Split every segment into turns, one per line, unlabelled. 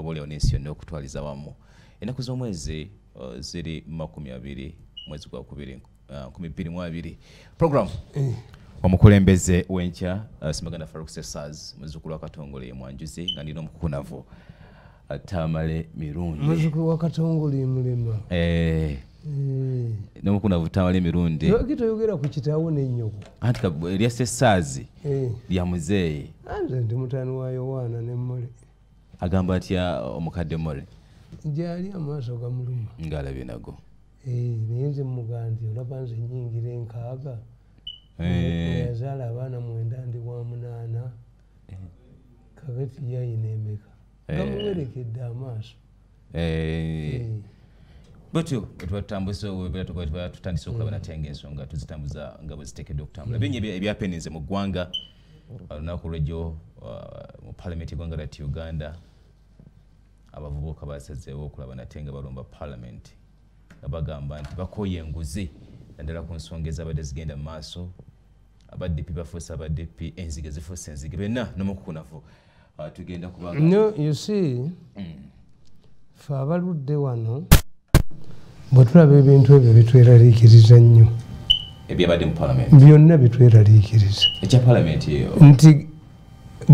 obole onensi yonna okutwaliza wamu ennaku z'omwezi ziri 20 mwezi gwa 2022 program omukulembeze w'enkya Simaganda Farouk Sesaz muzzukulu wa Katongole Mwanjuzi nga ndina omukukunavu Tamale Mirundi
muzzukulu wa Katongole mulema
n'omukukunavu Tamale Mirundi
kitoyogera ku kitaawo n'ennyoko
anti erya Sesaz lya muzeeyi
anze ndi mutani wa Yowaana ne Mole
agamba atya omukadde Mole
gyali amaaso gamuluma
ng'alabye nago
naye nze muganti olaba nze nnyingira enkaaga yazaala abaana 9 ndi wa 8 kakati yayina emeka gamuwerekedde amaaso
bwetyo tutandise okulaba nate ng'ensonga tuzitambuza nga bwe ziteekeddwa okutambula bingi ebyapeninze mu ggwanga olunaku lwejjo mu palamenti eggwanga lyattu Uganda abavubuka basazeewo okulaba nate nga balumba palamenti nga bagamba nti bakooye enguzi naddala ku nsonga ezabadde zigenda mu maaso abaddipi bafuuse abaddipi enzige zifuuse enzige benna n'omukukunavu tugenda kubanga
no you see fe abaludde wano bwe tulaba ebintu ebyo bitweraliikiriza nnyo
ebyabadde mu palamenti
byonna bitweraliikiriza
ekya palamenti eyo
nti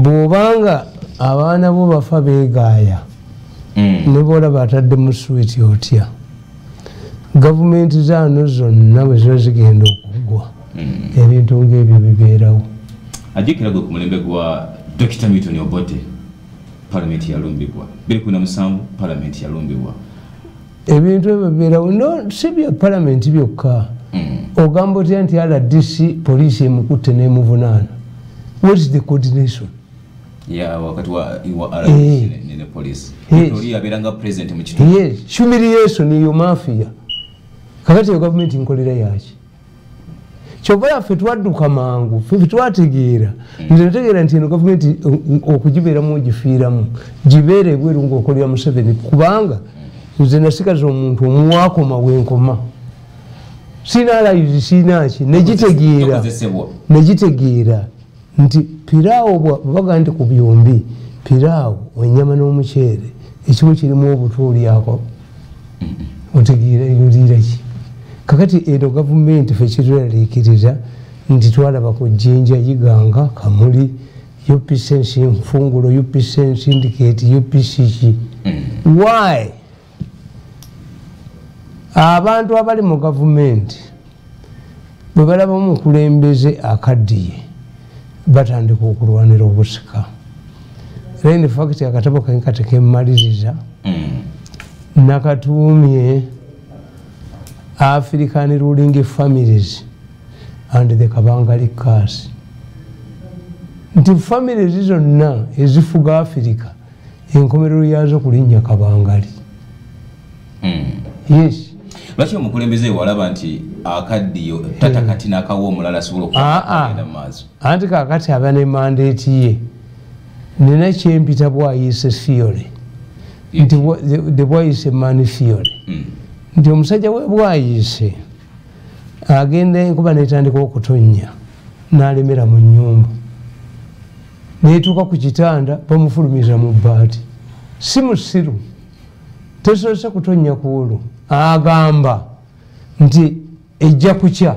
bw'obanga abaana bo bafa beegaaya ne bw'olaba atadde mu switi otya gavumenti zaano zonna bwe ziba zigenda okugwa ebintu ng'ebyo bibeerawo
ajjukira gwe ku mulembe gwa Dr. Milton Obote palamenti yalumbibwa 2007 palamenti yalumbibwa
ebintu ebyo bibeerawo no si bya palamenti byokka ogamba otya nti RDC poliisi emukutte n'emuvunaana what is the coordination
wakati wa RDC ne poliisi oli yabeeranga president mu kitundu
yes humiliation iyo mafia kakati yo gavumenti nkolera yaki kyova yaffe twadduka mangu ffe twategeera nze nategeera nti eno gavumenti okugibeeramu ogifiiramu gibeere ebweru ng'okolera Museveni kubanga nze nasigaza omuntu omuwaakoma wenkoma sinaalayizi sinaki negitegeera nti piraawo baga nti ku byombi piraawo enyama n'omuceere ekimu kirimu obutuulyako otegeera yulira ki kakati eno gavumenti ffe kitweraliikiriza nti twalaba ku Jjinja Iganga Kamuli UPC Nfungulo UPC Syndicate UPCC why abantu abali mu gavumenti bwe balaba omukulembeze akaddiye batandika okulwanira obusika era in fact akatabo kankate kemmaliriza nakatuumye African ruling families and the Kabangali curse nti families zonna ezifuga Africa enkomerero yazo kulinnya Kabangali yes
lwaki omukulembeze walaba nti akaddiyo tata kati n'akawo omulala asobola okugenda mu maaso
anti kakati aba ne mandate ye nina kyempita bwayise theory nti the bwayise money theory nti omusajja we bwayise agenda enkuba netandika okutonnya n'alemera mu nnyumba neetuuka ku kitanda bamufulumiza mu bbaati si musiru tesobose kutonnya ku olwo agamba nti ejja kukya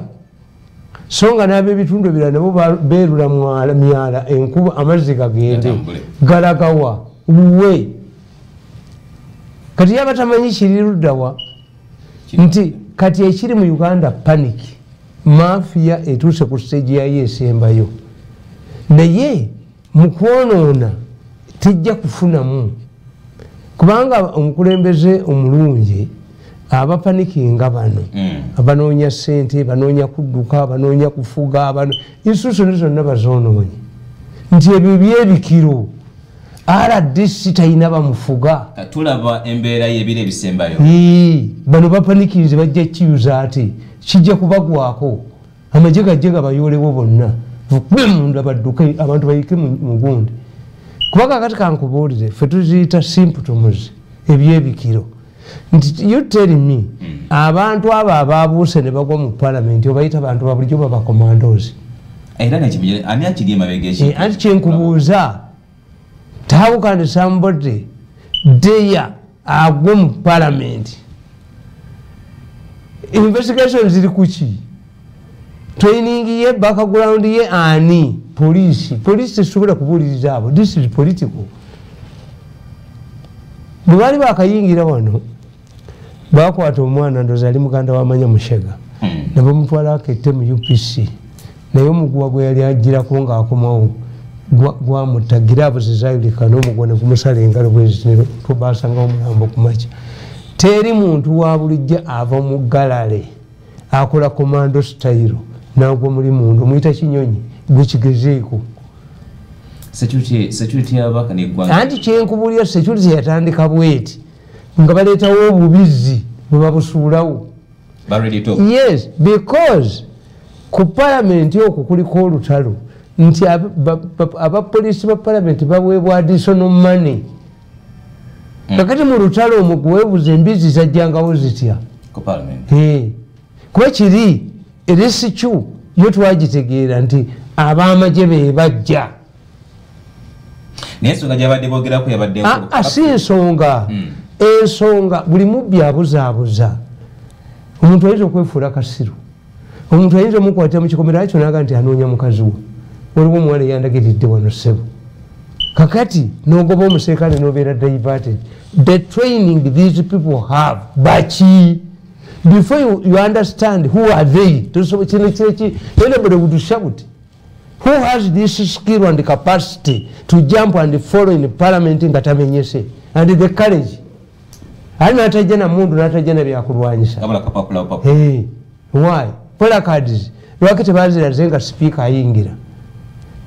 so nga n'ab'ebitundu ebirala nabo beerula myala enkuba amazzi gagende galagawa luwe kati yaba tamanyi kiri luddawa nti kati ekiri mu Uganda panic mafia etuuse ku stage yayo esembayo naye mu kwonoona tejja kufunamu kubanga omukulembeze omulungi abapanikinga bano abanoonya ssente banoonya kudduka banoonya kufuga institution zonna bazoonoonye nti ebyo byebikiro RDC talina bamufuga
tulaba embeera y'ebiro ebisembayo
bano bapanikinze bajja kiyuza ate kijja kubagwako amagye gajje gabayoolewo bonna munda badduke abantu bayike mu gundi kuba kakati kankubuulire ffe tuziyita symptoms ebyebikiro nti you tell me abantu abo ababuuse ne bagwa mu palamenti obayita abantu babulijjo baba commandos
era nakimye ani akiri emabega
anti kyenkubuuza how can somebody there agwe mu parliament. Investigation ziri kuki? Training ye, background ye ani? Police tesobola kubuliriza abo. This is political. Bwali bakayingira wano bakwata omwana ndoza ali muganda wa Manya Mushega. Ne bamutwala akette mu UPC. Naye omuguwa gwe yali agirako ng'akomawo gwamutagira buzizayulika n'omugwane kumusala engalo bwezitiro tubasanga omulambo kumakya. Teri muntu wa bulijja ava mu galale akola commando style nagwo muli mundu muyita kinyonyi gwekigezeeko.
Security yabaka ne gwanga.
Anti kyenkubulira security yatandika bweti nga baleetawo obubizi bwe babusuulawo. Yes, because ku parliament okwo kuliko olutalo nti abapoliisi ba parliament baweebwa additional money. Kakati mu lutalo omwo gweweebuza embizi zajjangawo zitya
ku parliament.
Kuba kiri erisicu yo twagitegeera nti ab'amagye be bajja.
Naye ensonga gyabadde boogerako yabadde
si ensonga. Ensonga buli mubbi abuzaabuza. Omuntu ayinza okwefuula kasiru. Omuntu ayinza omukwatira mu kikomera ekyo n'aga nti anoonya mukazi we. Waliwo omuwala eyandagiridde wano ssebo. Kakati n'ogoba omuserikale n'obeera diverted. The training these people have baki. Before you understand who are they, anybody would shout. Who has this skill and capacity to jump and follow in parliament in Katamenyese and the courage? I not a general mood, not a general Kurwanisha. Hey, why? Placards. Rocket Bazir Zenga speaker Ingira.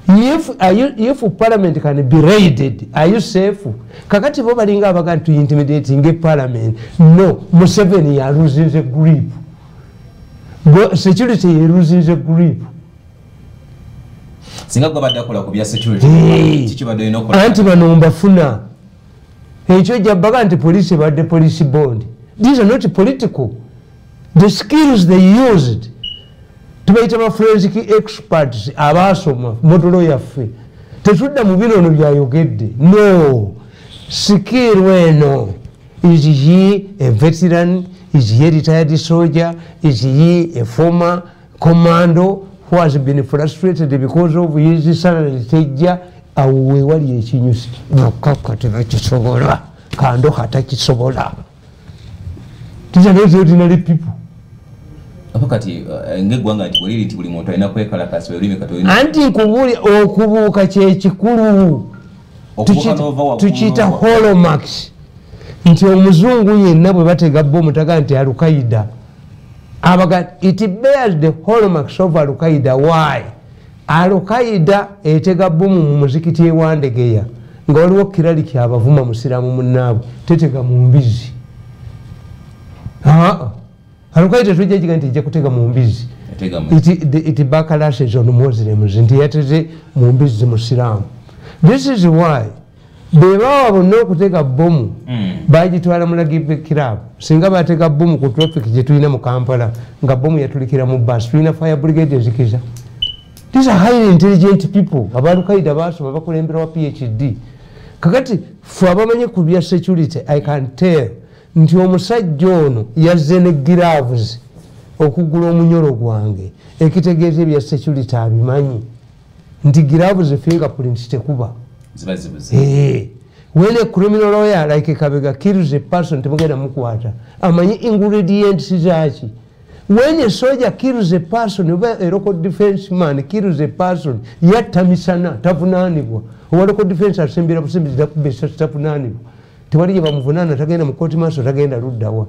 If parliament can be raided, are you safe? Kakati Bobaringa began to intimidate in a parliament. No, Museveni are losing the grip. Security is losing the grip. Anti-Manombafuna. Police about the police bond. These are not political. The skills they used to make them forensic experts, abasoma, modulo yaffe. Tetudda mu bino byayogedde. No. Skill weno. Is he a veteran? Is he a retired soldier? Is he a former commando who has been frustrated because of his salary tejja awe wali ekinyusi nakaka tebakisobola kando hatakisobola. These are not ordinary people.
Apakati ngegwanga ati buli liti buli muntu alina kwekalakasa olimi katolina. Anti
nkubuli okubuuka kye kikulu. Tukiyita holomax. Nti omuzungu yenna bwe batega bomu taga nti Al-Qaeda. It bears the hallmarks of Al-Qaeda. Why? Al-Qaeda etega bomu mu muzikiti ewandegeya nga waliwo kirali kyabavuma musiramu munnaabwe tetega mu mbizi. Al-Qaeda tujja nti ejja kutega mu mbizi. It backlashes on Muslims nti yateze mu mbizi musiramu. This is why bebawa bonna okutega bomu bagitwala mu Lagibe Club. Singa batega bomu ku traffic gye tulina mu Kampala nga bomu yatulikira mu bus tulina fire brigade ezikiza. These are highly intelligent people. Al-Qaeda basoma bakulembera wa PhD. Kakati ffe abamanyi ku bya security, I can tell nti omusajja ono yazze ne gloves okugula omunyolo gwange ekitegeeza ebya security abimanyi nti gloves fingerprint tekuba. When a criminal lawyer like a Kabega kills a person to get a mukwata, amanyi ingredients zachi. When a soldier kills a person, a local defense man kills a person, yet Tamisana, Tapunanibo, or local defense assembly of Assembly Tapunanibo. Tiwari Muvunana, again, a Kotimas, or again, a Rudawa.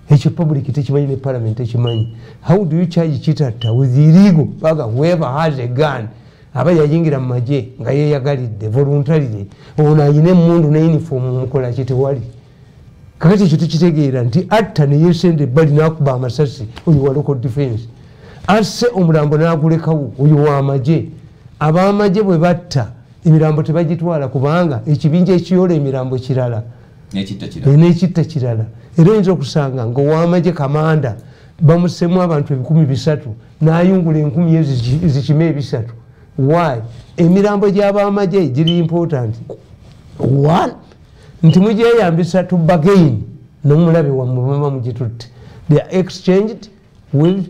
H public teach money in parliament, teach money. How do you charge Chitata with illegal bugger, whoever has a gun? Abaya yingira maje nga ye yagalidde voluntarily ono ayine mundu ne uniform mukola kiti wali kakati kitu kitegeera nti atta ne yesende bali nakuba amasasi oyo wa local defense asse omulambo n'agulekawo oyo wa maje ab'amaje bwe batta emirambo tebagitwala kubanga ekibinja ekiyola emirambo kirala n'ekitta kirala era oyinza okusanga ng'ow'amaje kamanda bamusemu abantu 300 n'ayungula 10 zikime 300. Why? Emirambo gy'ab'amagye giri important. One, nti mujeyambisa to bargain n'omulabe wammwe bweba mugitutte. They are exchanged with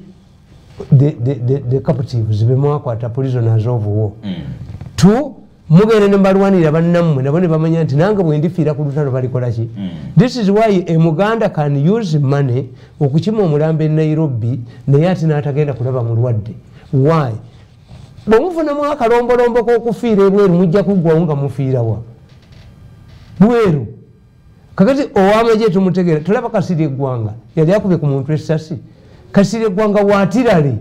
the captives bemwakwata prisoners of war. Two, mugere ne balwanira bannammwe nabo ne bamanya nti nange bwe ndifiira ku lutalo balikola ki. This is why a Muganda can use money okukima omulambo e Nairobi naye ati n'atagenda kulaba mulwadde. Why? Bw'omufunamu akalombolombo k'okufiira ebweru mujja kuggwawo nga mufiirawa bweru. Kakati ow'amagye tumutegeera tulaba Kasirye Gwanga yali akubye ku muntu essasi. Kasirye Gwanga waatirale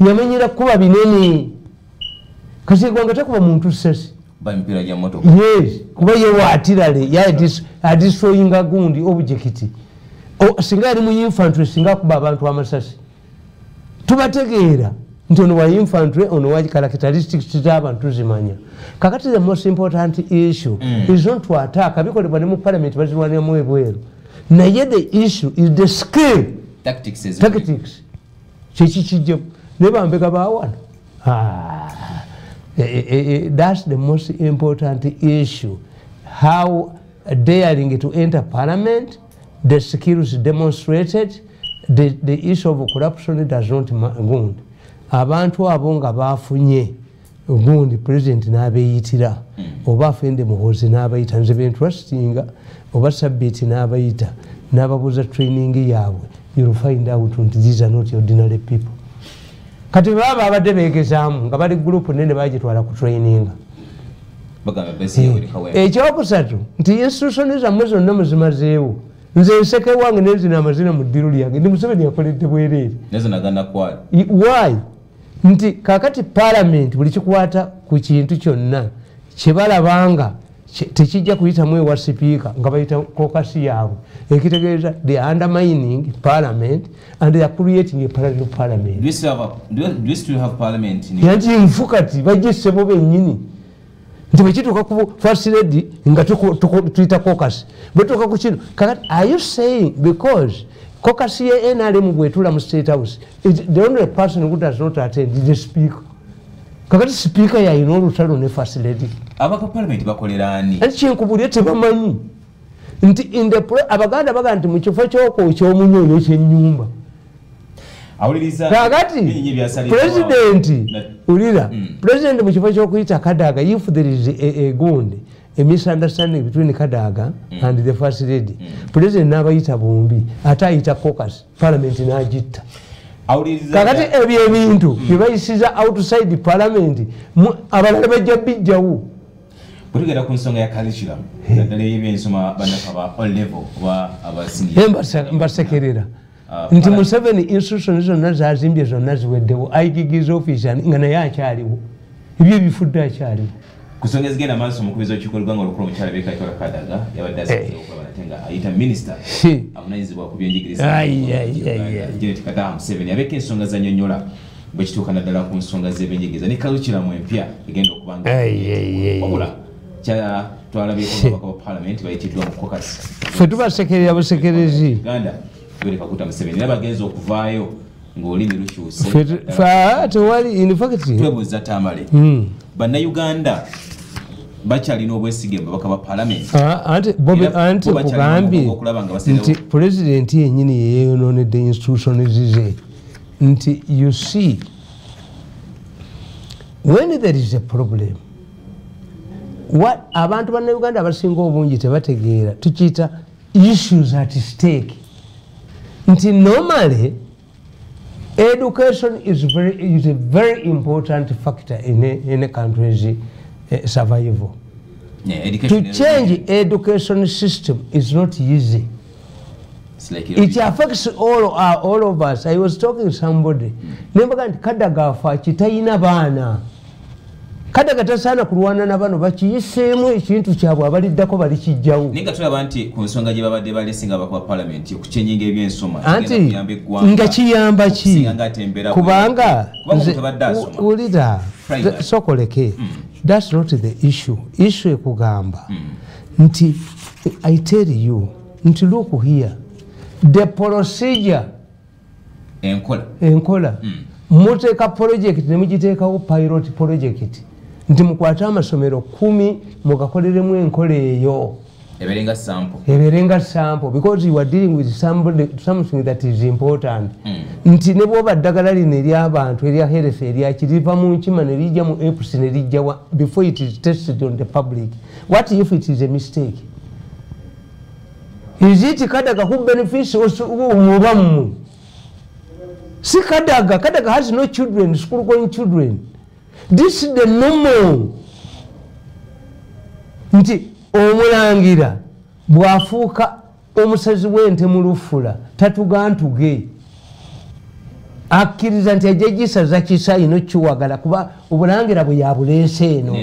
yamenyera kuba binene. Kasirye Gwanga takuba muntu ssasi.
Bampira ya moto.
Yes, kuba ye waatirale ya destroying gundi object. Singa ali mu infantry singa kuba abantu amasasi. Tubategeera nti ono wa infantry ono wa characteristics z'abantu zimanya. Kakati the most important issue is not to attack abikolebwa ne mu parliament bazirwaniramu ebweru. Naye the issue is the skill. Tactics. Kiki kijjo ne bambega bawana. That's the most important issue. How daring to enter parliament, the skills demonstrated, the issue of corruption does not go. Abantu abo nga bafunye gundi president n'abeeyitira oba afende muhozi n'abayita nze bentrustiinga oba sabbiti n'abayita n'ababuuza training yaabwe, you'll find out that these are not ordinary people. Kati baba abadde beegezaamu nga bali group nene bagitwala ku training. Ekyokusatu nti institution zammwe zonna muzimazeewo. Nze nseke wange nenzina amazina mu ddiru lyange ndi Museveni yakoledde bwereere. Why? Nti kakati parliament buli kikwata ku kintu kyonna kyebalabanga tekijja kuyitamu ewa sipiika nga bayita kokasi yaabwe ekitegeeza they are undermining parliament and they are creating a parallel parliament.
Do we still have parliament?
Yanti nfukati bajjise bo bennyini nti bwekituuka ku first lady nga tuyita kokasi bwetuuka ku kino kakati are you saying because kokasi ye NRM bwetula mu State House the only person who does not attend is the speaker. Kakati speaker yayina olutalo ne first lady.
Abaka parliament bakolera ani?
Ati kyenkubulye tebamanyi nti Abaganda baga nti mu kifo ky'okwokya omunyonyo ky'ennyumba. Kakati president ulira president mu kifo ky'okuyita Kadaga, if there is a gundi a misunderstanding between Kadaga and the first lady, president n'abayita bombi ate ayita caucus parliament n'agitta. Kakati ebyo ebintu byebayisiza outside parliament abalala bajja bijjawo.
Butugenda ku nsonga ya curriculum naddala y'ebyensoma bannafaba all level oba abasinga
mbasekerera nti Museveni institution zonna zazimbye zonna ziweddewo ayigigiza office nga naye akyaliwo ebyo ebifudde akyaliwo.
Ku nsonga ezigenda maaso omukubiza w'olukiiko lw'eggwanga olukulu omukyala Beekaitola Kadaga yabadde asinzira okulaba nate nga ayita minisita avunanyizibwa ku byenjigiriza Janet Kadaga Museveni abeeko ensonga zannyonnyola bwe kituuka naddala ku nsonga z'ebyenjigiriza ne curriculum empya egenda okubanga wabula twalabyeko ababaka ba parliament bayitiddwa mu caucus.
Ffe tubasekerera busekerezi
Uganda Yoweri Kaguta Museveni era bagenza okuvaayo ng'olulimi lukyuse
tewali in fact
twebuuza tamale bannayuganda bakyalina obwesige babaka ba parliament
anti kugambye nti president yennyini yeyonoonedde institutions ze nti you see when there is a problem what abantu bannayuganda abasinga obungi tebategeera tukiyita issues at stake nti normally education is a very important factor in a country's survival. To change education system is not easy. It affects all of us. I was talking to somebody. Kadaga afa kitayina baana. Kadaga tasaana kulwana na bano bakiyiseemu ekintu kyabwe abaliddako balikijjawo.
Ninga tulaba nti ku nsonga gye babadde balesinga abakwa parliament okucyenyinga ebyensoma
anti nga kiyamba ki kubanga ulira sokoleke that's not the issue. Issue ekugamba nti I tell you nti look here the procedure enkola muteeka project ne mugiteekawo pilot project nti mukwate amasomero 10 mugakoleremu enkola eyo eberenga sample because you are dealing with something that is important. Nti ne bwoba ddagala lino ery'abantu erya health eryakiriva mu nkima ne lijja mu apps ne lijja before it is tested on the public. What if it is a mistake? Is it Kadaga who benefits Mubamu? See Kadaga has no children, school going children. This is the normal. Nti omulangira bwafuuka omusazi w'ente mu lufula tatugantuge akkiriza nti ajja gisaza kisa ino kiwagala kuba obulangira bwe yabuleese eno.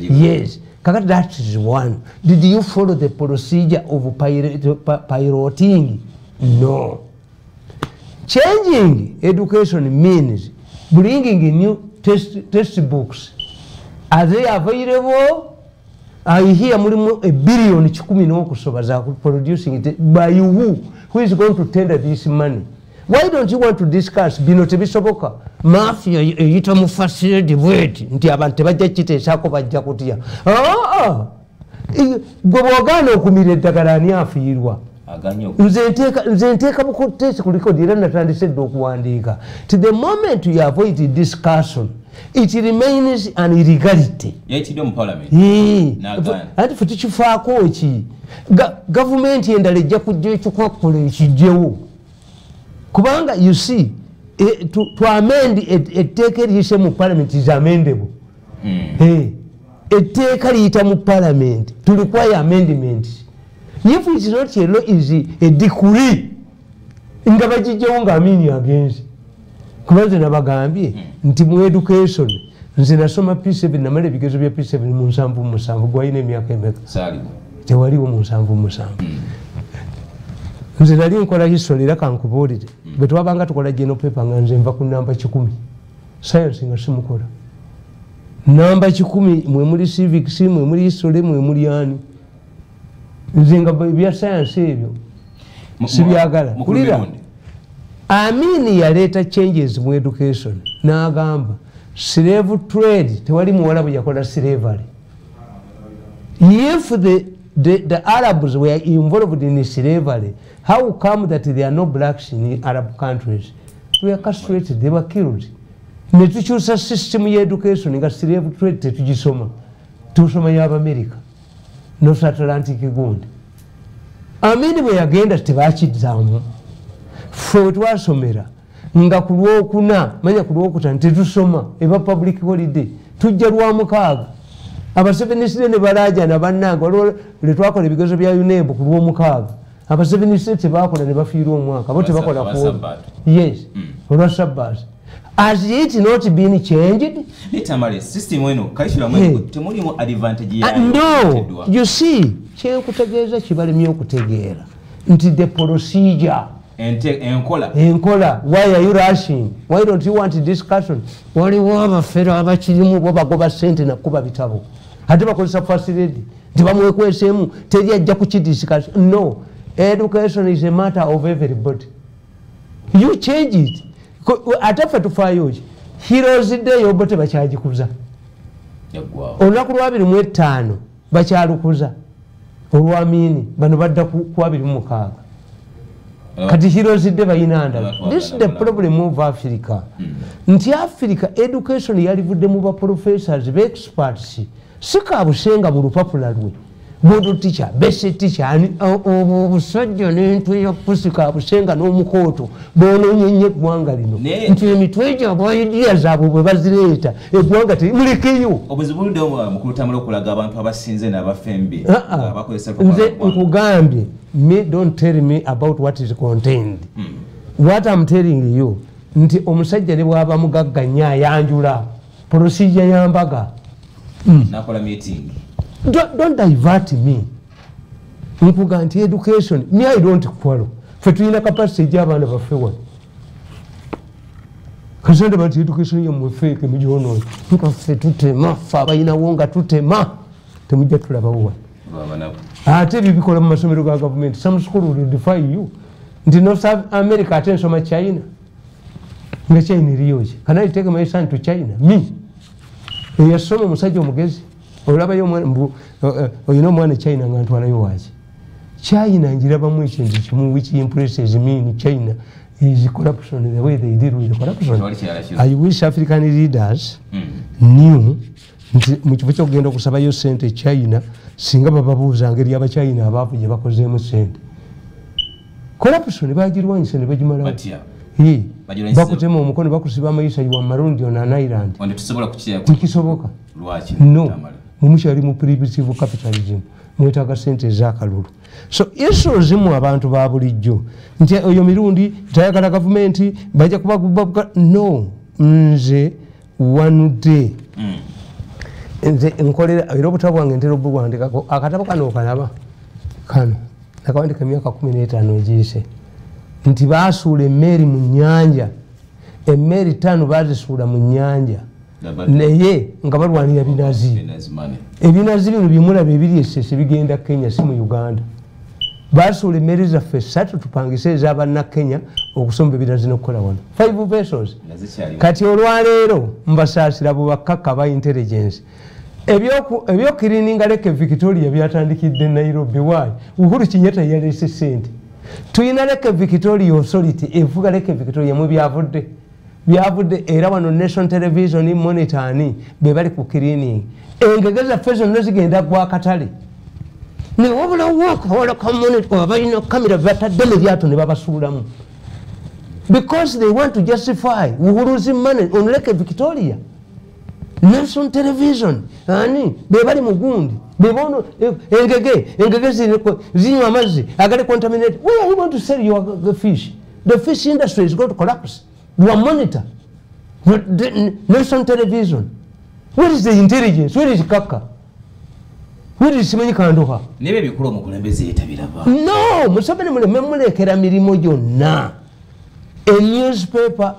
Yes. Kakati that is one. Did you follow the procedure of piloting? No. Changing education means bringing new textbooks. Are they available? I hear mulimu a billion chikumi n'okusoba za producing it by you. Who is going to tender this money? Why don't you want to discuss bino tebisoboka? Mafia eyita mu facility bweti nti abantu tebajja kiteesako bajja kutya. Gwe bw'ogaana okumira eddagala ani afiirwa? Nze nteeka bukoteesi ku likodi era natandise dda okuwandiika. To the moment you avoid discussion, it remains an illegality.
Yayitidde mu parliament.
Ati fe tukifaako ki? Gavumenti endala ejja kujja ekikwakola ekijjewo. Kubanga you see, to amend etteeka eriyise mu parliament is amendable. Etteeka liyita mu parliament to require amendment. If it is not a law, is a decree. Nga bagijjawo nga Amini agenzi. Kuba nze nabagambye nti mu education nze nasoma P7 namala ebigezo bya P7 mu 7 gwalina emyaka emeka. Tewaliwo mu 7. Nze nali nkola history era kankubuulire bwe twabanga tukola general paper nga nze nva ku namba 10 science nga simukola namba 10 mwe muli civics mwe muli history mwe muli ani nze nga bya science ebyo sibyagala kulira. Amini yaleeta changes mu education n'agamba slave trade tewali muwala bwe yakola slavery. If the Arabs were involved in slavery, how come that there are no blacks in Arab countries? We are castrated, they were killed. Ne tukyusa system ya education nga slave trade tetugisoma. Tusoma ya America. North Atlantic gundi. Amini bwe yagenda tebakiddamu. Ffe twasomera nga ku Lwokuna manya ku Lwokutaano tetusoma eba public holiday tujja Lwamukaaga. Abasevenisire ne balaja na bannanga waliwo le twakola ebigezo bya UNEB ku Lwomukaaga. Abasevenisire tebakola ne bafiirwa omwaka bo tebakola ku yes olwa Sabbath. Has it not been changed?
Nitamale system eno kaishula temulimu advantage ya.
No, you see kyenkutegeeza kibalemye okutegeera nti the procedure enkola. Why are you rushing? Why don't you want discussion? Waliwo abafere abakirimu bo bagoba sente nakuba bitabo ate bakozesa facility tibamwekweseemu teri ajja kukidiscuss. No, education is a matter of everybody. You change it. Ate ffe tufaayo ki Heroes Day obo tebakyagikuza olunaku lwa 25 bakyalukuza olwamini bano badda ku 26 kati Heroes Day bayina ndala. This is the problem of Africa. Nti Africa education yalivudde mu ba professors be experts sikabusenga mu lupapula lwe bodo teacher basic teacher ani obusajja n'entwe ya pusika busenga n'omukooto boononyenye eggwanga lino nti emitwe gyabwe ideas zaabwe bwe bazireeta eggwanga temulekeyo.
Obuzibu bulidde mu kulutambula okulaga abantu abasinze n'abafembe abakozesa
nze nkugambye me don't tell me about what is contained. What I'm telling you nti omusajja ne bwaba mugagga nnyo ayanjula procedure yambaga
nakola meeting.
Don't divert me. Nkuga nti education me I don't quarrel. Fe tulina capacity gy'abaana baffe wano kasande banti education yamwe feke mugiwono nka ffe tutema ffe abayinawo nga tutema temujja tulabawo wano. Ate bibikola mu masomero ga government. Some school will defy you. Nti North America ate nsoma China nga China eriyoki. Can I take my son to China? Me eyasoma omusajja omugezi olabayo oyina omwana China nga ntwalayo waaki China njirabamu ekintu kimu which impresses me in China is corruption, the way they deal with the corruption. I wish African leaders knew mu kifo ky'okugenda okusabayo ssente China singa bababuuza ngeri abachina abaavu gye bakozeemu ssente. Corruption bagirwanyisa ne bagimalawo. Bakutema omukono bakusiba amayisa wa Marundi on an island. Tikisoboka. No. Mumukyali mu primitive capitalism. Mwetaaga ssente ez'akalulu. So eso zimu abantu ba bulijjo nti oyo mirundi tayagala gavumenti bajja kuba no nze one day nze nkolera era obutabo bwange ntera obuwandikako akatabo kano okalaba kano nakawandika emyaka 15 egiyise nti baasuula emmeri mu nnyanja emmeri 5 bazisuula mu nnyanja naye nga balwanira binazi ebinazi bino byemulaba ebiri esese bigenda Kenya si mu Uganda. Basuula emmeri zaffe 3 tupangise ez'abanna Kenya okusomba ebinazi n'okukola wano 5 vessels. Kati olwaleero mbasaasira abo bakkakka ba intelligence ebyokiriininga Lake Victoria byatandikidde Nairobi. Why? Uhuru Kenyatta yaleese ssente. Tuyina Lake Victoria Authority evuga Lake Victoria mu byavudde era wano Nation Television monitor ani be bali ku cleaning engege zaffe zonna zigenda gwa katale ne wabula waka wala community abalina kamera bataddemu ebyato ne babasuulamu because they want to justify Uhuru's money on Lake Victoria. Nation Television ani be bali mugundi bebono engege zinywa amazzi agali contaminated. Where you want to sell your fish? The fish industry is going to collapse. You are monitor. Nation Television. Where is the intelligence? Where is Kaka? Where is Simanyi Kandoha?
Nebe bikulu omukulembeze yetabiraba.
No, musabane mulekera mirimo gyonna. A newspaper,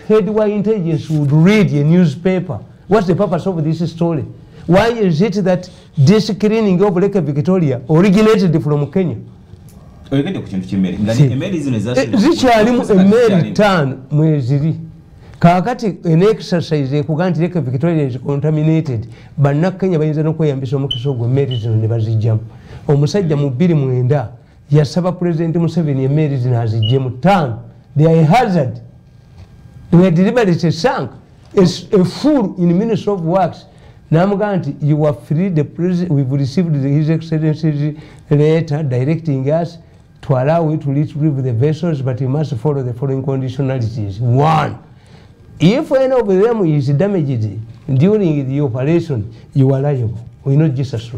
headway intelligence would read a newspaper. What's the purpose of this story? Why is it that this cleaning of Lake Victoria originated from Kenya? Zikyalimu emmeri 5 mweziri kakati an exercise ekuga nti Lake Victoria is contaminated. Bannakenya bayinza n'okweyambisa omukisa ogwo emmeri zino ne bazijjamu. Omusajja mu 2009 yasaba President Museveni emmeri zino azijjemu 5. They are a hazard. They are deliberately sunk. A fool in the Ministry of Works. Namuganti, you are free. The president, we've received His Excellency's letter directing us to allow you to retrieve the vessels, but you must follow the following conditionalities. 1. If any of them is damaged during the operation, you are liable. We know Jesus.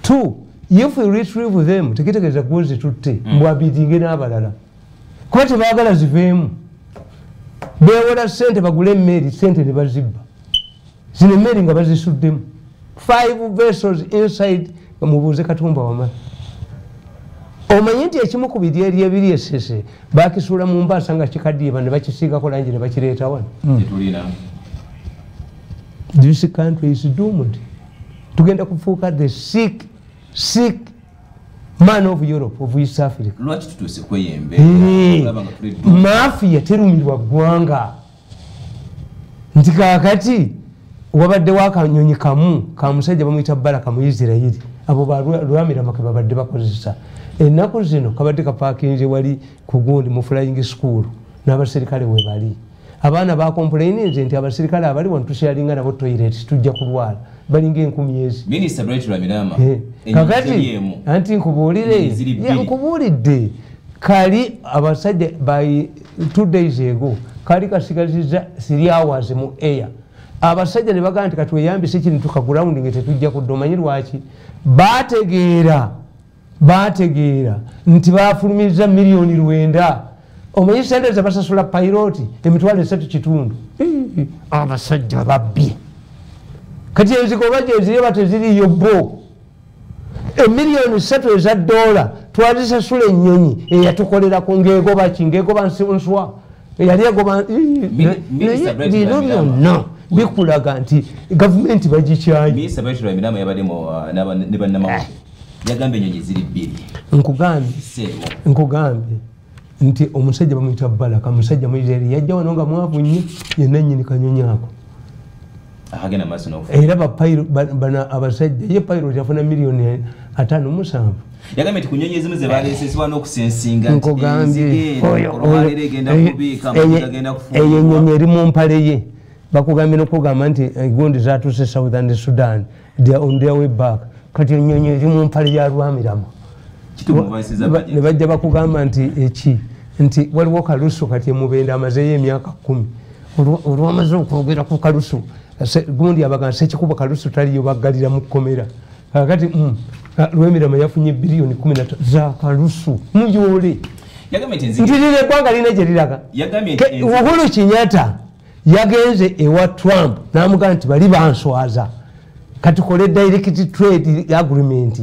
2. If we retrieve them, tekitegeza kuzi tutte mbwabidinge n'abalala. Kwati baagala ziveemu. Beewola ssente bagule emmeri ssente ne bazibba. Zino emmeri nga bazisuddemu. 5 vessels inside mubuuze Katumba Wamala. Omanyi nti ekimu ku biri ebiri esese bakisuula mu Mbaasa nga kikaddiye ne bakisiigako langi ne bakireeta wano. This country is doomed. Tugenda kufuuka the sick man of Europe, of East Africa.
Lwaki tutuuse kweyembe?
Mafia terumirwa ggwanga. Nti kaakati wabadde wakanyonyi kamu ka musajja bamuyita Baraka mu Isirayiri. Abo balwamira make babadde bakozesa. Ennaku zino kabadde kapaakinze wali ku gundi mu flying school n'abaserikale we bali. Abaana bakomplaininze nti abaserikale abali wano tusharinga nabo toilet tujja kulwala. Balinga 10 years.
Minister Bright Lwamirama.
Kakati anti nkubuulidde kali abasajja by 2 days ago kali kasigaziza 3 hours mu air. Abasajja ne bagamba nti katweyambise kino tukagrounding tetujja kudomanyi lwaki bategeera nti bafulumiza milioni 9. Omanyi sente zabasasula piloti emitwalo 3.5. Abasajja babbi kati ezikoba gye ziri bateziriyo bo. Milioni 3 eza $, twazisasula ennyonyi eyatukolerako ng'egoba ki ng'egoba nswa eyali egoba bino byonna bikulaga nti gavumenti bagikyayi.
Minisita Bright Lwamirama yabadde ne bannamawulire yagambye ennyonyi ziri 2. Nkugambye nti omusajja bamuyita Baraka musajja Muyizeri yajja wano nga mwavu nnyo yenna nnyini kanyonyi ako. Era abasajja ye pilot yafuna milioni
57
yagambye nti ku nnyonyi ezimu ze baleesesebwa n'okusensinga
nkugambye eyo ennyonyi eri mu mpale ye bakugambye n'okugamba nti gundi zatuuse Southern Sudan on their way back kati ennyonyi eri mu mpale ya Lwamirama ne bajja bakugamba nti waliwo kalusu kati emubende amazeeyo emyaka 10 olwamaze okwogera ku kalusu gundi abagamba Ssekikubo kalusu taliyo baggalira mu kkomera kakati Lwamirama yafunye bilioni 13 za kalusu muyole nti lino eggwanga lina gye liraga. Uhuru Kenyatta yagenze ewa Trump n'amugamba nti bali banswaza katukole direct trade agreement.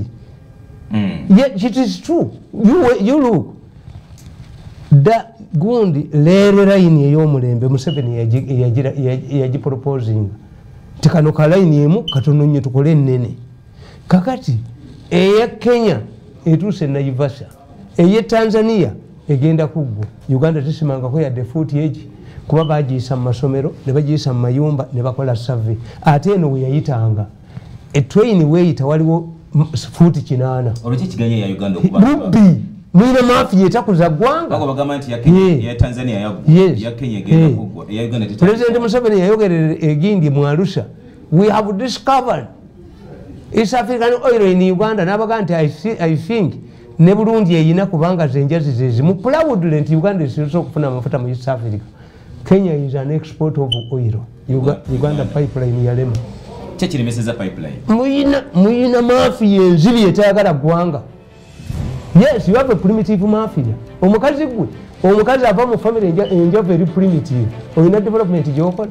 It is true. You look gundi leero layini ey'omulembe Museveni yagiproposing ti kano ka layini emu katono nnyo tukole ennene kakati eya Kenya etuuse Naivasha eye Tanzania egenda kuggwa Uganda tesimangako yadde footage kuba bagiyisa mu masomero ne bagiyisa mu mayumba ne bakola survey ate eno we yayitanga etrain weyita waliwo fuuti 8
olwekyo ekiganya ya Uganda okuba
mwina mafi yetakuza gwanga
bako bagamba nti ya Tanzania ya Kenya egenda kuggwa ya Uganda
President Museveni yayogerera egindi mu Arusha we have discovered East African oil in Uganda n'abaga nti I think ne Burundi eyina kubanga zenjazi zezimu proudly nti Uganda isiso okufuna amafuta mu East Africa. Kenya is an export of oil. Uganda pipeline yalema
kyekiremeseza pipeline
muyina mafi yenzibi etayagala gwanga. Yes, you have a primitive mafia. Omukazi ava mu family enja very primitive. Oyina development gyokola